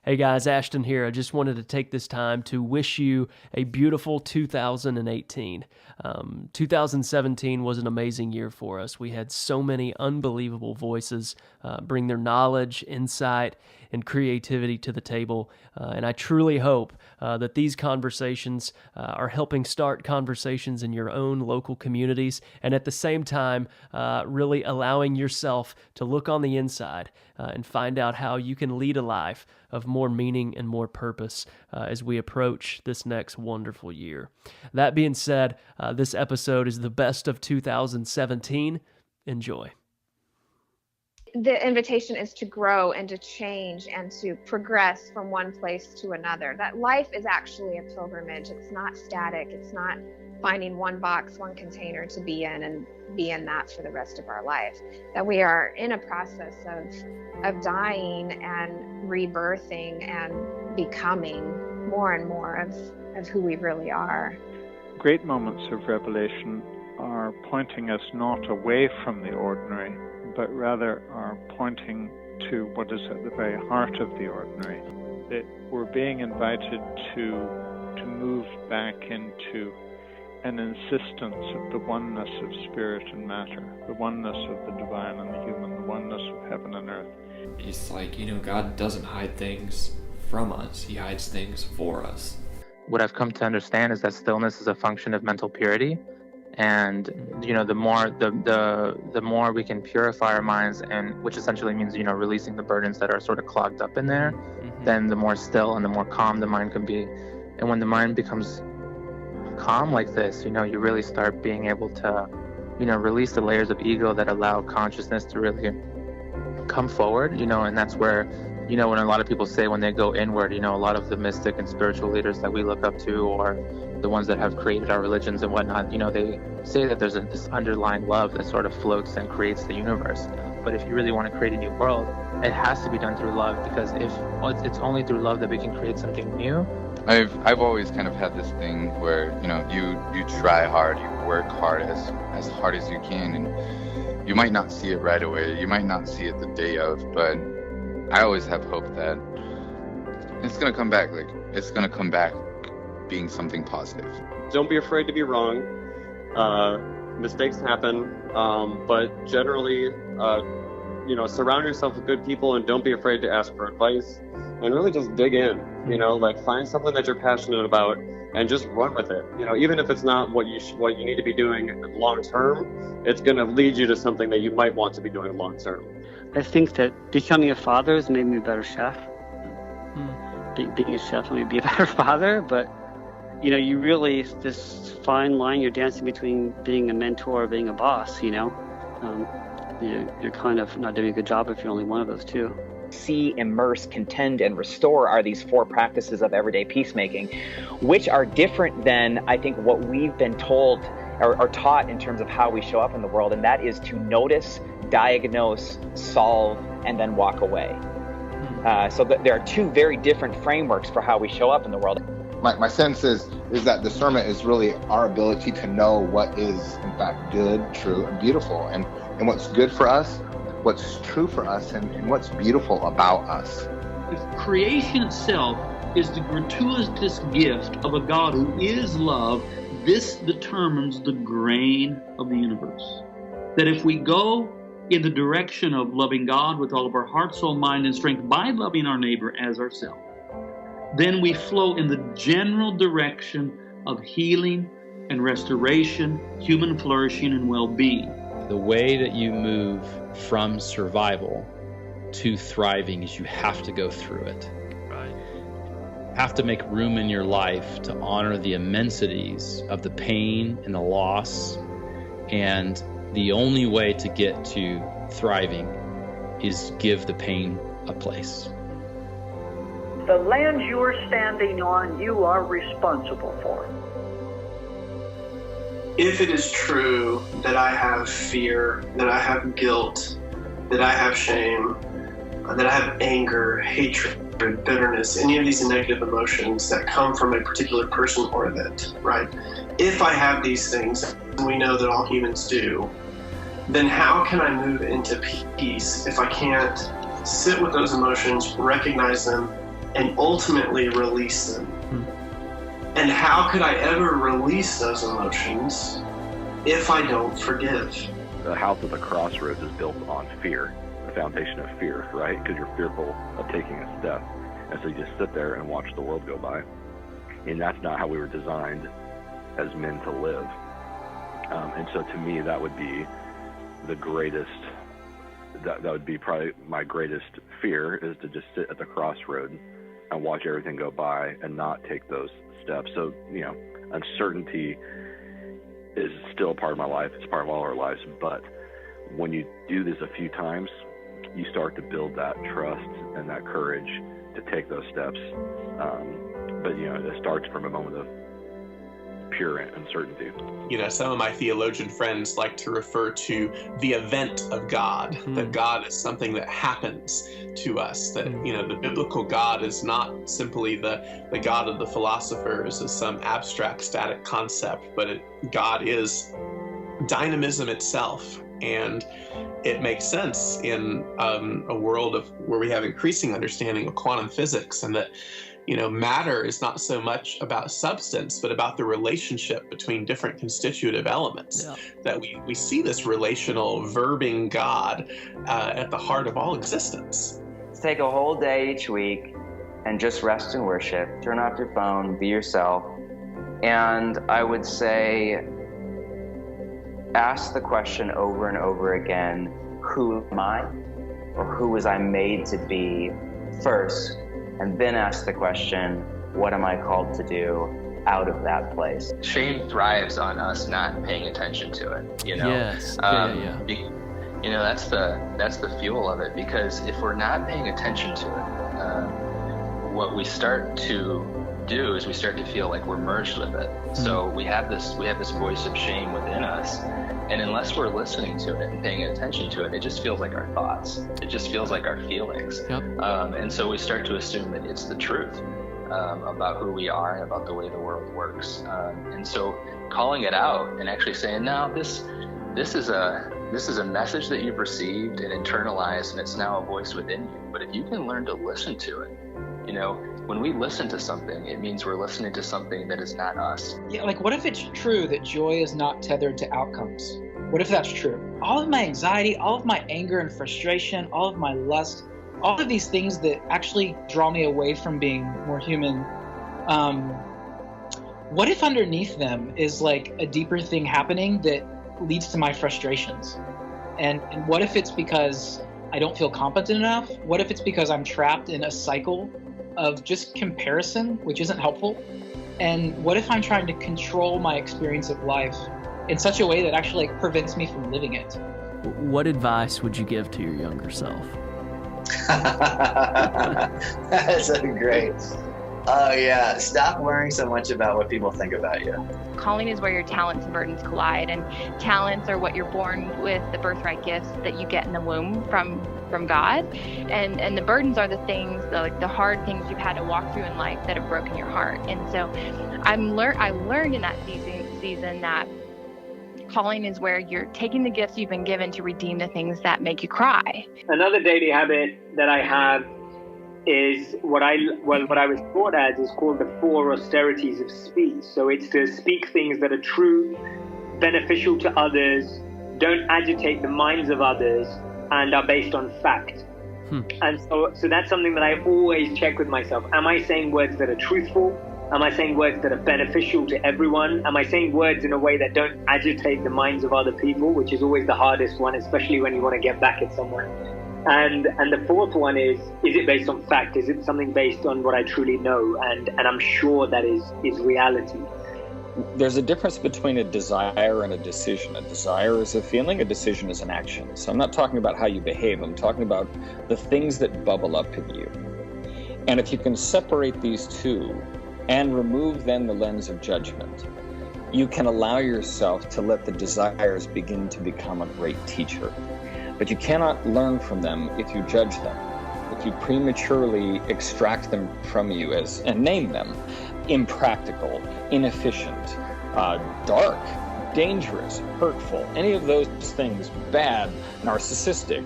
Hey guys, Ashton here. I just wanted to take this time to wish you a beautiful 2018. 2017 was an amazing year for us. We had so many unbelievable voices bring their knowledge, insight, and creativity to the table. And I truly hope that these conversations are helping start conversations in your own local communities, and at the same time, really allowing yourself to look on the inside and find out how you can lead a life of more meaning and more purpose as we approach this next wonderful year. That being said, this episode is the best of 2017. Enjoy. The invitation is to grow and to change and to progress from one place to another. That life is actually a pilgrimage. It's not static. It's not finding one box, one container to be in and be in that for the rest of our life. That we are in a process of dying and rebirthing and becoming more and more of who we really are. Great moments of revelation are pointing us not away from the ordinary, but rather are pointing to what is at the very heart of the ordinary. That we're being invited to move back into an insistence of the oneness of spirit and matter, the oneness of the divine and the human, the oneness of heaven and earth. It's like, God doesn't hide things from us. He hides things for us. What I've come to understand is that stillness is a function of mental purity. And, the more we can purify our minds, and which essentially means, releasing the burdens that are sort of clogged up in there, then the more still and the more calm the mind can be. And when the mind becomes calm like this, you really start being able to, release the layers of ego that allow consciousness to really come forward, and that's where, when a lot of people say when they go inward, a lot of the mystic and spiritual leaders that we look up to, or the ones that have created our religions and whatnot, they say that there's this underlying love that sort of floats and creates the universe. But if you really want to create a new world, it has to be done through love, because it's only through love that we can create something new. I've always kind of had this thing where, you try hard, you work hard, as hard as you can, and you might not see it right away, you might not see it the day of, but I always have hope that it's going to come back, being something positive. Don't be afraid to be wrong. Mistakes happen, but generally, surround yourself with good people and don't be afraid to ask for advice, and really just dig in, find something that you're passionate about and just run with it. Even if it's not what you need to be doing long term, it's going to lead you to something that you might want to be doing long term. I think that becoming a father has made me a better chef. Being a chef made me be a better father, but you really, this fine line you're dancing between being a mentor or being a boss, you're kind of not doing a good job if you're only one of those two. See, immerse, contend, and restore are these four practices of everyday peacemaking, which are different than, I think, what we've been told or taught in terms of how we show up in the world, and that is to notice, diagnose, solve, and then walk away. So there are two very different frameworks for how we show up in the world. My sense is that discernment is really our ability to know what is, in fact, good, true, and beautiful, and what's good for us, what's true for us, and what's beautiful about us. If creation itself is the gratuitous gift of a God who is love, this determines the grain of the universe. That if we go in the direction of loving God with all of our heart, soul, mind, and strength by loving our neighbor as ourselves, then we flow in the general direction of healing and restoration, human flourishing and well-being. The way that you move from survival to thriving is you have to go through it. Right. You have to make room in your life to honor the immensities of the pain and the loss, and the only way to get to thriving is give the pain a place. The land you are standing on, you are responsible for. If it is true that I have fear, that I have guilt, that I have shame, that I have anger, hatred, bitterness, any of these negative emotions that come from a particular person or event, right? If I have these things, and we know that all humans do, then how can I move into peace if I can't sit with those emotions, recognize them, and ultimately release them. And how could I ever release those emotions if I don't forgive? The house at the crossroads is built on fear, the foundation of fear, right? Because you're fearful of taking a step. And so you just sit there and watch the world go by. And that's not how we were designed as men to live. And so to me, that would be the greatest, that would be probably my greatest fear, is to just sit at the crossroad and watch everything go by and not take those steps. So, you know, uncertainty is still a part of my life. It's part of all our lives. But when you do this a few times, you start to build that trust and that courage to take those steps. But, you know, it starts from a moment of pure uncertainty. You know, some of my theologian friends like to refer to the event of God, that God is something that happens to us, that, you know, the biblical God is not simply the God of the philosophers as some abstract static concept, but God is dynamism itself. And it makes sense in a world where we have increasing understanding of quantum physics, and that, you know, matter is not so much about substance, but about the relationship between different constitutive elements. Yeah. That we see this relational verbing God at the heart of all existence. Take a whole day each week and just rest and worship. Turn off your phone, be yourself. And I would say, ask the question over and over again, who am I? Or who was I made to be first? And then ask the question, what am I called to do out of that place? Shame thrives on us not paying attention to it, you know? Yes. You know, that's the fuel of it, because if we're not paying attention to it, what we start to do is we start to feel like we're merged with it. So we have this voice of shame within us, and unless we're listening to it and paying attention to it, it just feels like our thoughts. It just feels like our feelings. Yep. And so we start to assume that it's the truth about who we are and about the way the world works. And so calling it out and actually saying, no, this is a message that you've received and internalized, and it's now a voice within you. But if you can learn to listen to it, you know, when we listen to something, it means we're listening to something that is not us. Yeah, like what if it's true that joy is not tethered to outcomes? What if that's true? All of my anxiety, all of my anger and frustration, all of my lust, all of these things that actually draw me away from being more human, what if underneath them is like a deeper thing happening that leads to my frustrations? And what if it's because I don't feel competent enough? What if it's because I'm trapped in a cycle of just comparison, which isn't helpful? And what if I'm trying to control my experience of life in such a way that actually like prevents me from living it? What advice would you give to your younger self? That's a great. Oh yeah, stop worrying so much about what people think about you. Calling is where your talents and burdens collide, and talents are what you're born with, the birthright gifts that you get in the womb from God, and the burdens are the things, the hard things you've had to walk through in life that have broken your heart. And so I learned in that season that calling is where you're taking the gifts you've been given to redeem the things that make you cry. Another daily habit that I have is what I was taught as is called the 4 austerities of speech. So it's to speak things that are true, beneficial to others, don't agitate the minds of others, and are based on fact. And so that's something that I always check with myself. Am I saying words that are truthful? Am I saying words that are beneficial to everyone? Am I saying words in a way that don't agitate the minds of other people, which is always the hardest one, especially when you want to get back at someone? And the fourth one is it based on fact? Is it something based on what I truly know? And I'm sure that is reality. There's a difference between a desire and a decision. A desire is a feeling, a decision is an action. So I'm not talking about how you behave, I'm talking about the things that bubble up in you. And if you can separate these two and remove then the lens of judgment, you can allow yourself to let the desires begin to become a great teacher. But you cannot learn from them if you judge them, if you prematurely extract them from you and name them impractical, inefficient, dark, dangerous, hurtful, any of those things, bad, narcissistic,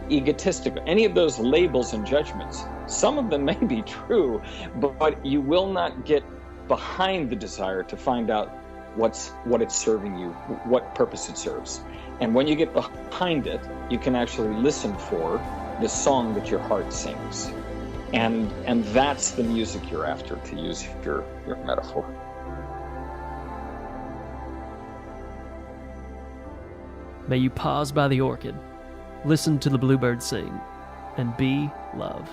egotistical, any of those labels and judgments. Some of them may be true, but you will not get behind the desire to find out what it's serving you, what purpose it serves. And when you get behind it, you can actually listen for the song that your heart sings. And that's the music you're after, to use your metaphor. May you pause by the orchid, listen to the bluebird sing, and be love.